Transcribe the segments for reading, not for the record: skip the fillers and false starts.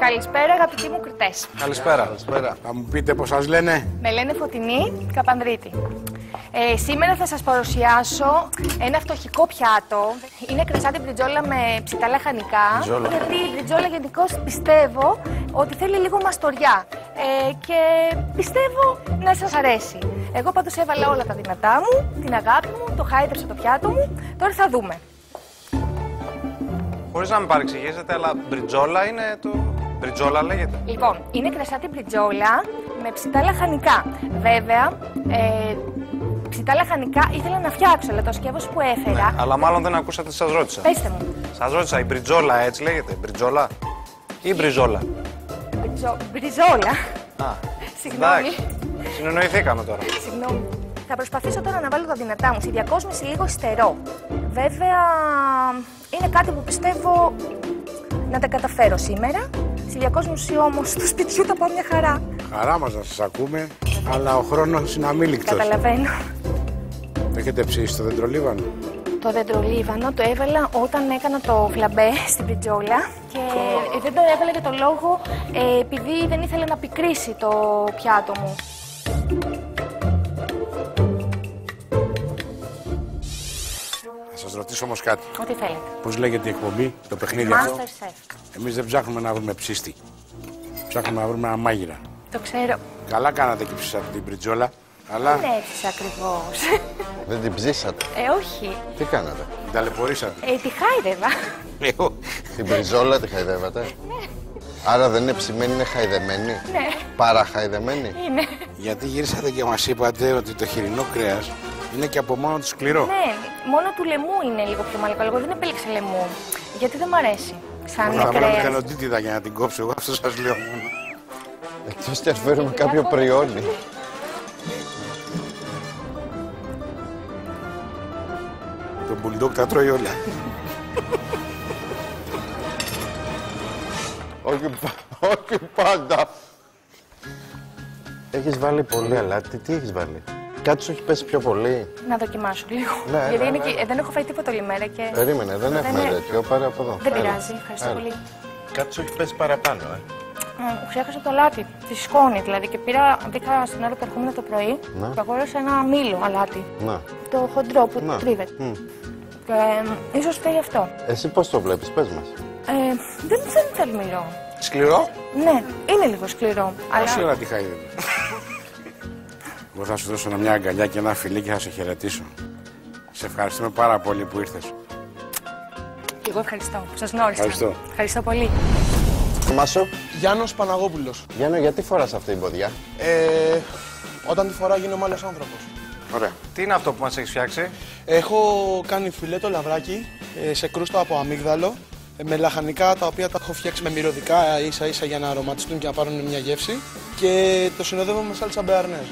Καλησπέρα, αγαπητοί μου κριτές. Καλησπέρα. Καλησπέρα. Θα μου πείτε πώς σας λένε? Με λένε Φωτεινή Καπανδρίτη. Σήμερα θα σας παρουσιάσω ένα φτωχικό πιάτο. Είναι κρεσάτη μπριτζόλα με ψητά λαχανικά. Γιατί η μπριτζόλα γενικώς πιστεύω ότι θέλει λίγο μαστοριά. Και πιστεύω να σας αρέσει. Εγώ πάντως έβαλα όλα τα δυνατά μου, την αγάπη μου, το χάιδεψα το πιάτο μου. Τώρα θα δούμε. Χωρίς να με παρεξηγήσετε, αλλά μπριτζόλα είναι το... Μπριτζόλα λέγεται. Λοιπόν, είναι κρεσάτη μπριτζόλα με ψητά λαχανικά. Βέβαια, ψητά λαχανικά ήθελα να φτιάξω, αλλά το σκεύος που έφερα... Ναι, αλλά μάλλον δεν ακούσατε τι σας ρώτησα. Πέστε μου. Σας ρώτησα, η μπριτζόλα έτσι λέγεται, μπριτζόλα ή μπριζόλα? Μπριζόλα. Α, συγγνώμη. Συνεννοηθήκαμε τώρα. Συγγνώμη. Θα προσπαθήσω τώρα να βάλω τα δυνατά μου. Στη διακόσμηση λίγο υστερό. Βέβαια, είναι κάτι που πιστεύω να τα καταφέρω σήμερα. Στη διακόσμηση όμως του σπιτιού θα πάω μια χαρά. Χαρά μας να σας ακούμε, αλλά ο χρόνος είναι αμήλικτος. Καταλαβαίνω. Το έχετε ψήσει το δεντρολίβανο? Το δεντρολίβανο το έβαλα όταν έκανα το φλαμπέ στην μπριτζόλα και δεν το έβαλα για το λόγο επειδή δεν ήθελα να πικρίσει το πιάτο μου. Θα σας ρωτήσω όμως κάτι. Ό,τι θέλετε. Πώς λέγεται η εκπομπή, το παιχνίδι αυτό? Master Chef. Εμείς δεν ψάχνουμε να βρούμε ψήστη. Ψάχνουμε να βρούμε ένα μάγειρα. Το ξέρω. Καλά κάνατε και ψήσατε την μπριτζόλα, αλλά... Δεν έτσι ακριβώς. Δεν την ψήσατε? Όχι. Τι κάνατε? Την ταλαιπωρήσατε. Τη χάιδευα. Την μπριζόλα τη χαϊδεύατε? Άρα δεν είναι ψημένη, είναι χαϊδεμένη? Ναι. Παραχαϊδεμένη? Είναι. Γιατί γυρίσατε και μας είπατε ότι το χοιρινό κρέας είναι και από μόνο του σκληρό. Ναι, μόνο του λαιμού είναι λίγο πιο μαλακό. Εγώ δεν επέλεξα λαιμού. Γιατί δεν μ' αρέσει. Σαν Θα βάλω κρέας. μηχανοτίτιδα για να την κόψω, εγώ αυτό σας λέω μόνο. Εκτός και αν φέρουμε κάποιο προϊόνι. Το μπουλντόκ τα τρώει όλα. Όχι πάντα. Έχεις βάλει πολύ αλάτι. Τι έχεις βάλει? Κάτι σου έχει πέσει πιο πολύ? Να δοκιμάσω λίγο. Ναι, Γιατί ναι, είναι δεν έχω φάει τίποτα όλη μέρα και. Περίμενε, δεν έχουμε τέτοιο. Πάρε από εδώ. Δεν πειράζει. Ευχαριστώ Έλα. πολύ. Κάτι σου έχει πέσει παραπάνω, Ξέχασα το αλάτι, τη σκόνη δηλαδή. Και μπήκα στην ώρα που ερχόμουν το πρωί και αγόρασα ένα μήλο αλάτι. Να. Το χοντρό που τρίβεται. Και ίσως φταίει αυτό. Εσύ πώς το βλέπεις, πες μας. Δεν θέλω μήλο. Σκληρό? Ναι, είναι λίγο σκληρό. Πώς είναι να τη χαίδευε? Εγώ θα σου δώσω μια αγκαλιά και ένα φιλί και θα σε χαιρετήσω. Σε ευχαριστούμε πάρα πολύ που ήρθες. Και εγώ ευχαριστώ που σας γνώρισα. Ευχαριστώ πολύ. Μάσο. Γιάννος Παναγόπουλος. Γιάννο, γιατί φοράς αυτή την ποδιά? Όταν τη φοράω γίνομαι άλλος άνθρωπος. Ωραία. Τι είναι αυτό που μας έχεις φτιάξει? Έχω κάνει φιλέτο λαβράκι σε κρούστα από αμύγδαλο με λαχανικά τα οποία τα έχω φτιάξει με μυρωδικά ίσα ίσα για να αρωματιστούν και να πάρουν μια γεύση και το συνοδεύω με σάλτσα μπεαρνέζ.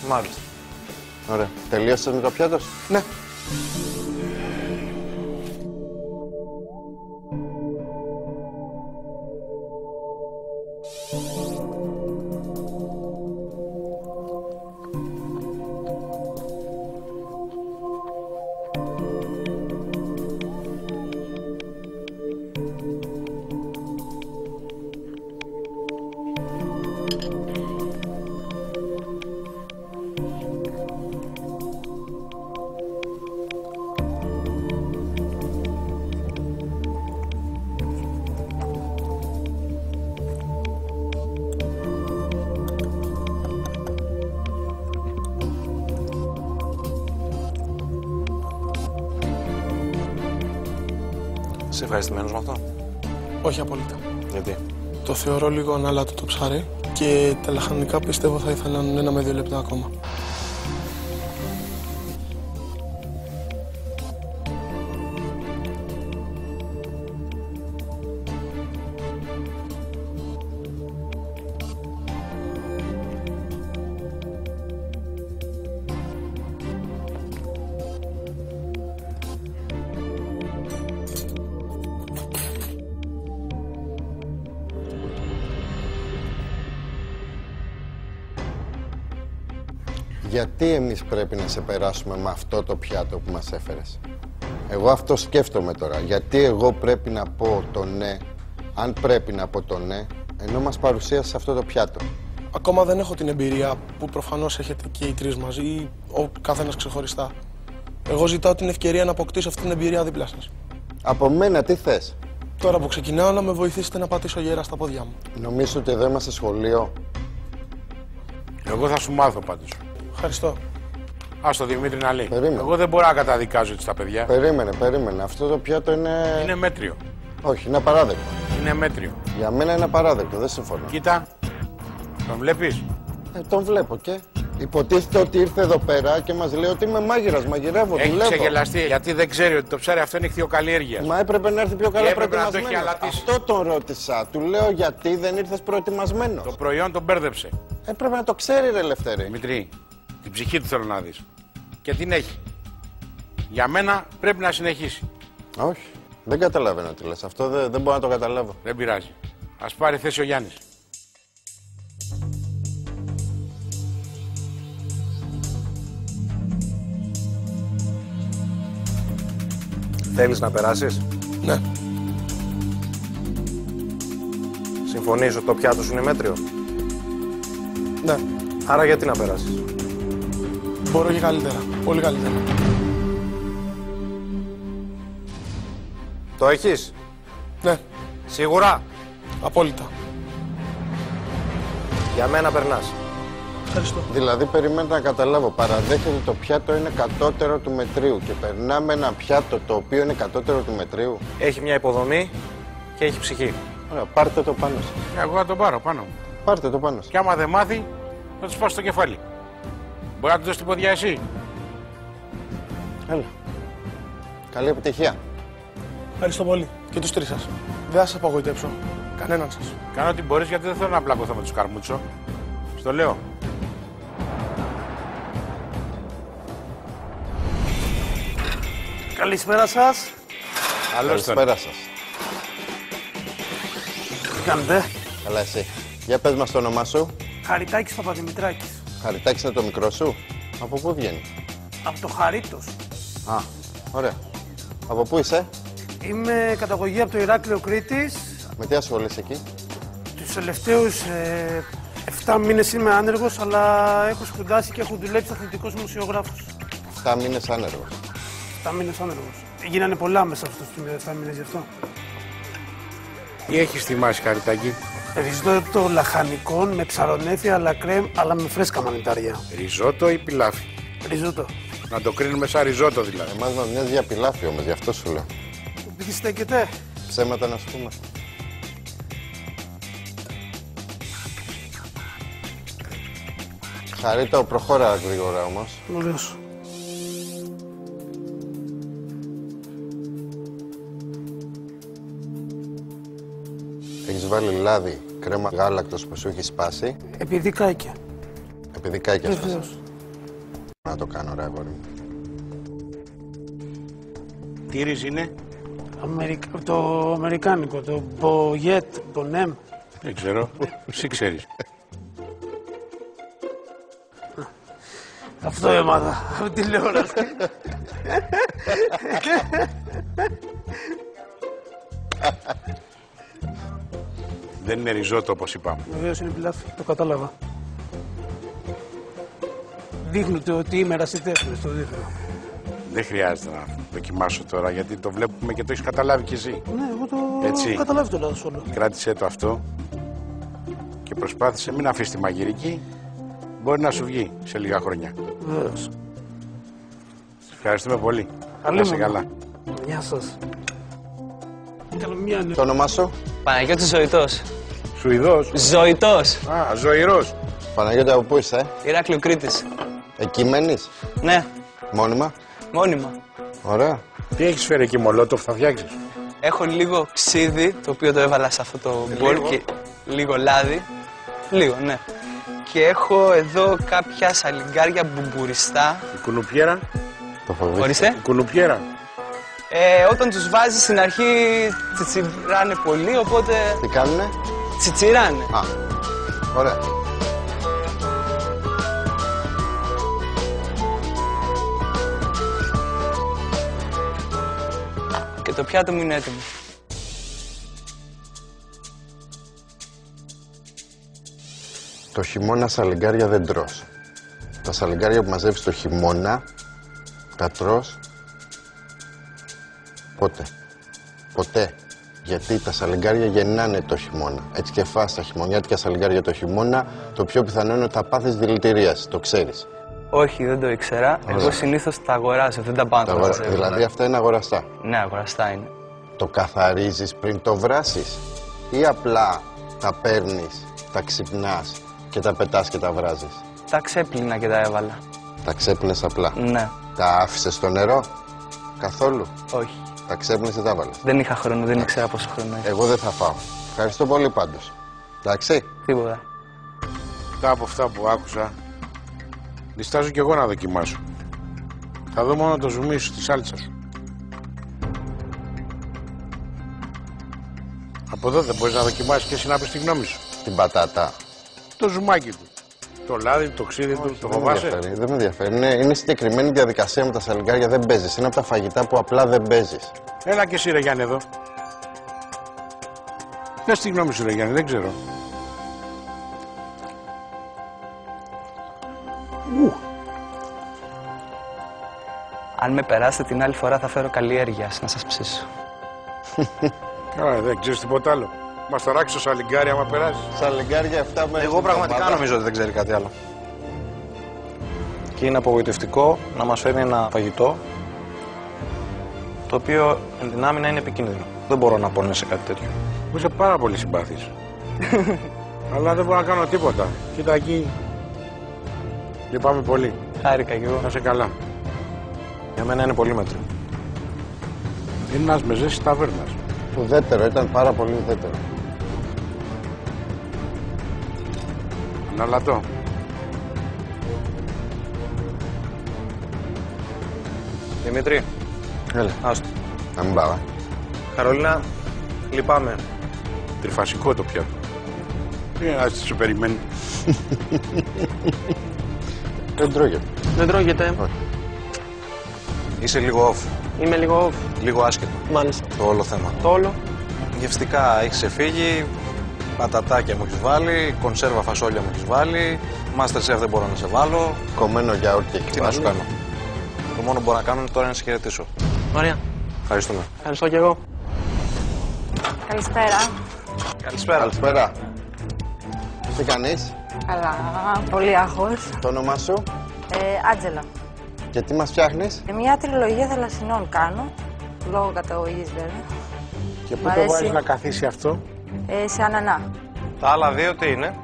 Μάλιστα. Ωραία. Τελείωσες με το πιάτο? Ναι. Είσαι ευχαριστημένος με αυτό? Όχι απόλυτα. Γιατί? Το θεωρώ λίγο ανάλατο το ψάρι και τα λαχανικά πιστεύω θα ήθελαν 1 με 2 λεπτά ακόμα. Γιατί εμείς πρέπει να σε περάσουμε με αυτό το πιάτο που μας έφερες? Εγώ αυτό σκέφτομαι τώρα. Γιατί εγώ πρέπει να πω το ναι? Αν πρέπει να πω το ναι, Ενώ μας παρουσίασε αυτό το πιάτο. Ακόμα δεν έχω την εμπειρία που προφανώς έχετε και οι τρεις μαζί ή ο καθένας ξεχωριστά. Εγώ ζητάω την ευκαιρία να αποκτήσω αυτή την εμπειρία δίπλα σας. Από μένα τι θες? Τώρα που ξεκινάω να με βοηθήσετε να πατήσω γερά στα πόδια μου. Νομίζω ότι εδώ είμαστε σχολείο. Εγώ θα σου μάθω πάντως. Ευχαριστώ. Ας το Δημήτρη να λέει. Περίμενε. Εγώ δεν μπορώ να καταδικάζω έτσι τα παιδιά. Περίμενε. Αυτό το πιάτο είναι... Είναι μέτριο. Όχι, είναι απαράδεκτο. Είναι μέτριο. Για μένα είναι απαράδεκτο, δεν συμφωνώ. Κοίτα, τον βλέπεις. Τον βλέπω και. Υποτίθεται ότι ήρθε εδώ πέρα και μας λέει ότι είμαι μάγειρας, μαγειρεύω, Έχει δουλεύω. ξεγελαστεί γιατί δεν ξέρει ότι το ψάρι αυτό είναι ηχθειοκαλλιέργειας. Μα έπρεπε να έρθει πιο καλά έπρεπε να το έχει προετοιμασμένο. αλατίσει. Αυτό τον ρώτησα. Του λέω γιατί δεν ήρθες προετοιμασμένος. Το προϊόν τον μπέρδεψε. Έπρεπε να το ξέρει, ρε Λευτέρη. Δημητρή, την ψυχή του θέλω να δεις. Και την έχει. Για μένα πρέπει να συνεχίσει. Όχι, δεν καταλαβαίνω τι λες. Αυτό δεν μπορώ να το καταλάβω. Δεν πειράζει. Ας πάρει θέση ο Γιάννης. Θέλεις να περάσεις? Ναι. Συμφωνείς ότι το πιάτο σου είναι μέτριο? Ναι. Άρα γιατί να περάσεις? Μπορώ και καλύτερα. Πολύ καλύτερα. Το έχεις? Ναι. Σίγουρα? Απόλυτα. Για μένα περνάς. Ευχαριστώ. Δηλαδή, περιμένετε να καταλάβω. Παραδέχεται ότι το πιάτο είναι κατώτερο του μετρίου και περνάμε ένα πιάτο το οποίο είναι κατώτερο του μετρίου. Έχει μια υποδομή και έχει ψυχή. Ωραία, πάρτε το πάνω σας. Εγώ θα τον πάρω πάνω μου. Πάρτε το πάνω σας. Και άμα δεν μάθει, θα του σπάσω το κεφάλι. Μπορεί να του δώσει την ποδιά εσύ. Έλα. Καλή επιτυχία. Ευχαριστώ πολύ. Και τους τρεις σας. Δεν θα σας απογοητεύσω. Κανέναν σας. Κάνω ό,τι μπορείς γιατί δεν θέλω να μπλακωθώ με τους Καρμούτσο. Στο λέω. Καλησπέρα σας. Καλώς τον. Καλησπέρα σας. Τι κάνετε? Καλά εσύ. Για πες μας το όνομά σου. Χαριτάκης Παπαδημητράκης. Χαριτάκης είναι το μικρό σου. Από πού βγαίνει? Από το Χαρίτος. Α, ωραία. Από πού είσαι? Είμαι καταγωγή από το Ηράκλειο Κρήτης. Με τι ασχολείσαι εκεί? Τους τελευταίους 7 μήνες είμαι άνεργος, αλλά έχω σπουδάσει και έχω δουλέψει αθλητικός δημοσιογράφος. 7 μήνες άνεργος. 7 μήνες άνεργος. Γίνανε πολλά μέσα αυτούς τους 7 μήνες γι' αυτό. Τι έχεις θυμάσει, Χαριτάκη? Ριζότο λαχανικών με ψαρονέφια, αλλά κρέμ, αλλά με φρέσκα μανιτάρια. Ριζότο ή πιλάφι? Ριζότο. Να το κρίνουμε σαν ριζότο δηλαδή. Εμάς μας μοιάζει για πιλάφι όμως, γι' αυτό σου λέω. Επειδή στέκεται. Ψέματα να σου πούμε. Χαρίτο, προχώρα γρήγορα όμως. Ωραίος. Έχεις βάλει λάδι, κρέμα γάλακτος που σου έχει σπάσει. Επειδή κάηκε. Επειδή κάηκε αυτό. Βεβαίως. Να το κάνω, ρε αγόρι μου. Τι ρύζι είναι? Το αμερικάνικο, το Μποyet, Bonhem. Δεν ξέρω. Εσύ ξέρεις. Αυτό έμαθα από τη τηλεόραση. Δεν είναι ριζότο όπως είπαμε. Βεβαίως είναι πιλάφι, το κατάλαβα. Δείχνω το ότι είμαι ερασιτέχνης, το δείχνω. Δεν χρειάζεται να δοκιμάσω τώρα γιατί το βλέπουμε και το έχεις καταλάβει κι εσύ. Ναι, εγώ το Έτσι. έχω καταλάβει το λάθος όλο. Κράτησέ το αυτό και προσπάθησε μην αφήσει τη μαγειρική. Μπορεί να σου βγει σε λίγα χρόνια. Βεβαίως. Ευχαριστούμε πολύ. Καλή Να είσαι μου. καλά. Γεια σας. Καλομιά είναι. Το όνομά σου? Παναγιώτης Ζωητός. Σουηδός. Ζωητός. Α, ζωηρός. Παναγιώτη, από πού είσαι? Ηράκλειο Κρήτης. Εκεί μένεις? Ναι, Μόνιμα? μόνιμα. Ωραία. Τι έχεις φέρει εκεί, μολότοφ, θα φτιάξεις? Έχω λίγο ξύδι, το οποίο το έβαλα σε αυτό το μπολ και λίγο λάδι. Λίγο, ναι. Και έχω εδώ κάποια σαλιγκάρια μπουμπουριστά. Η κουνουπιέρα. Το φοβήθηκα. Ορίστε. Η κουνουπιέρα. Όταν τους βάζεις στην αρχή τσιτσιράνε πολύ, οπότε Τι κάνουνε? τσιτσιράνε. Α, ωραία. Και το πιάτο μου είναι έτοιμο. Το χειμώνα σαλιγκάρια δεν τρως. Τα σαλιγκάρια που μαζεύεις το χειμώνα, τα τρως πότε. Ποτέ. Γιατί τα σαλιγκάρια γεννάνε το χειμώνα. Έτσι και φας τα χειμωνιάτικα σαλιγκάρια το χειμώνα, το πιο πιθανό είναι ότι θα πάθεις δηλητηρίαση. Το ξέρεις. Όχι, δεν το ήξερα. Εγώ συνήθως τα αγοράζω, δεν τα πάω να τα μαζεύω. Δηλαδή αυτά είναι αγοραστά. Ναι, αγοραστά είναι. Το καθαρίζεις πριν το βράσεις ή απλά τα παίρνεις, τα ξυπνάς και τα πετάς και τα βράζεις? Τα ξέπλυνα και τα έβαλα. Τα ξέπλυνες απλά? Ναι. Τα άφησες στο νερό καθόλου? Όχι. Τα ξέπλυνες και τα έβαλες? Δεν είχα χρόνο, δεν ήξερα πόσο χρόνο έχει. Εγώ δεν θα φάω. Ευχαριστώ πολύ πάντως. Εντάξει. Τίποτα. Μετά από αυτά που άκουσα, διστάζω κι εγώ να δοκιμάσω. Θα δω μόνο το ζουμί σου, τη σάλτσα σου. Από εδώ δεν μπορείς να δοκιμάσεις και εσύ να πεις τη γνώμη σου? Την πατάτα. Το ζουμάκι του. Το λάδι, το ξύδι του, το φοβάσαι? Δεν με ενδιαφέρει. Είναι συγκεκριμένη διαδικασία με τα σαλιγκάρια, δεν παίζεις. Είναι από τα φαγητά που απλά δεν παίζεις. Έλα και εσύ ρε Γιάννη εδώ. Πες τη γνώμη σου ρε Γιάννη, δεν ξέρω. Αν με περάσετε την άλλη φορά θα φέρω καλλιέργειας να σας ψήσω. Καλά, δεν ξέρεις τίποτα άλλο. Μας ταράξει το σαλιγκάρι άμα περάσει. Σαλιγκάρια 7 μέρες. Εγώ πραγματικά νομίζω ότι δεν ξέρει κάτι άλλο. Και είναι απογοητευτικό να μας φέρνει ένα φαγητό το οποίο εν την άμυνα είναι επικίνδυνο. Δεν μπορώ να πονέσαι κάτι τέτοιο. Είσαι πάρα πολύ συμπάθης. Αλλά δεν μπορώ να κάνω τίποτα. Κοίτα εκεί. Λυπάμαι πολύ. Χάρηκα κι εγώ. Να είσαι καλά. Για μένα είναι πολύ μέτριο. Είναι ένας μεζές της ταβέρνας. Ουδέτερο, ήταν πάρα πολύ ουδέτερο. Αναλατώ. Δημήτρη, Έλα, άστο. να μην πάω. Καρολίνα, λυπάμαι. Τριφασικό το πιάτο. Τι είναι να σου περιμένει? Δεν τρώγεται. Δεν τρώγεται. Όχι. Είσαι λίγο off. Είμαι λίγο off. Λίγο άσχετο. Μάλιστα. Το όλο θέμα. Το όλο. Γευστικά έχεις ξεφύγει, πατατάκια μου έχεις βάλει, κονσέρβα φασόλια μου έχεις βάλει, Masterchef δεν μπορώ να σε βάλω. Κομμένο γιαούρτι έχει Τι να σου κάνω. Το μόνο που μπορώ να κάνω είναι τώρα να σε χαιρετήσω. Ωραία. Ευχαριστούμε. Ευχαριστώ κι εγώ. Καλησπέρα. Καλησπέρα. Καλησπέρα. Τι κάνεις? Καλά, πολύ άγχος. Το όνομά σου? Άντζελα. Και τι μας φτιάχνεις? Μια τριλογία θαλασσινών κάνω, λόγω καταγωγής βέβαια. Και Μ' πού το αρέσει. βάζεις να καθίσει αυτό? Σε ανανά. Τα άλλα δύο τι είναι?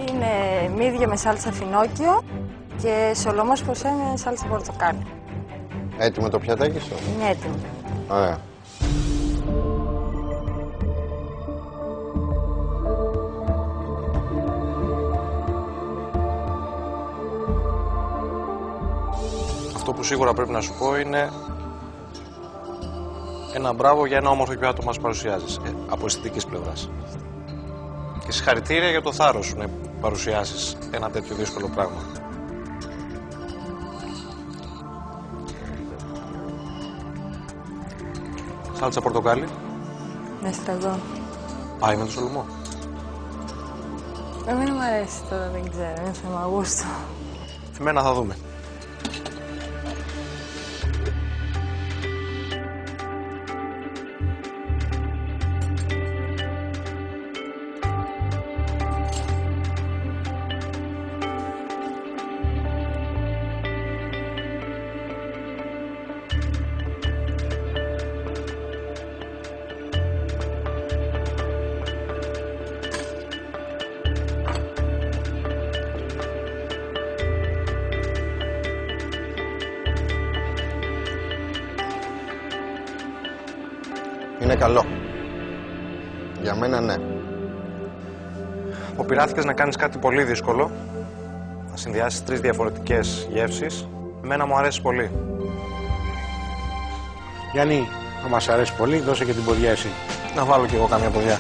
Είναι μύδια με σάλτσα φινόκιο και σολομός ποσέ με σάλτσα πορτοκάλι. Έτοιμο το πιατάκι σου? Είναι έτοιμο. Ωραία. Αυτό που σίγουρα πρέπει να σου πω είναι ένα μπράβο για ένα όμορφο πιάτο που μας παρουσιάζεις, από αισθητικής πλευράς. Και συγχαρητήρια για το θάρρος σου να παρουσιάσεις ένα τέτοιο δύσκολο πράγμα. Σάλτσα πορτοκάλι. Με στραγγό. Πάει με το σολομό. Εμένα μου αρέσει τώρα, δεν ξέρω, είναι θέμα γούστου. Εμένα θα δούμε. Είναι καλό. Για μένα ναι. Αποπειράθηκες να κάνεις κάτι πολύ δύσκολο, να συνδυάσεις 3 διαφορετικές γεύσεις. Εμένα μου αρέσει πολύ. Γιάννη, αν μας αρέσει πολύ, δώσε και την ποδιά εσύ. Να βάλω κι εγώ καμία ποδιά.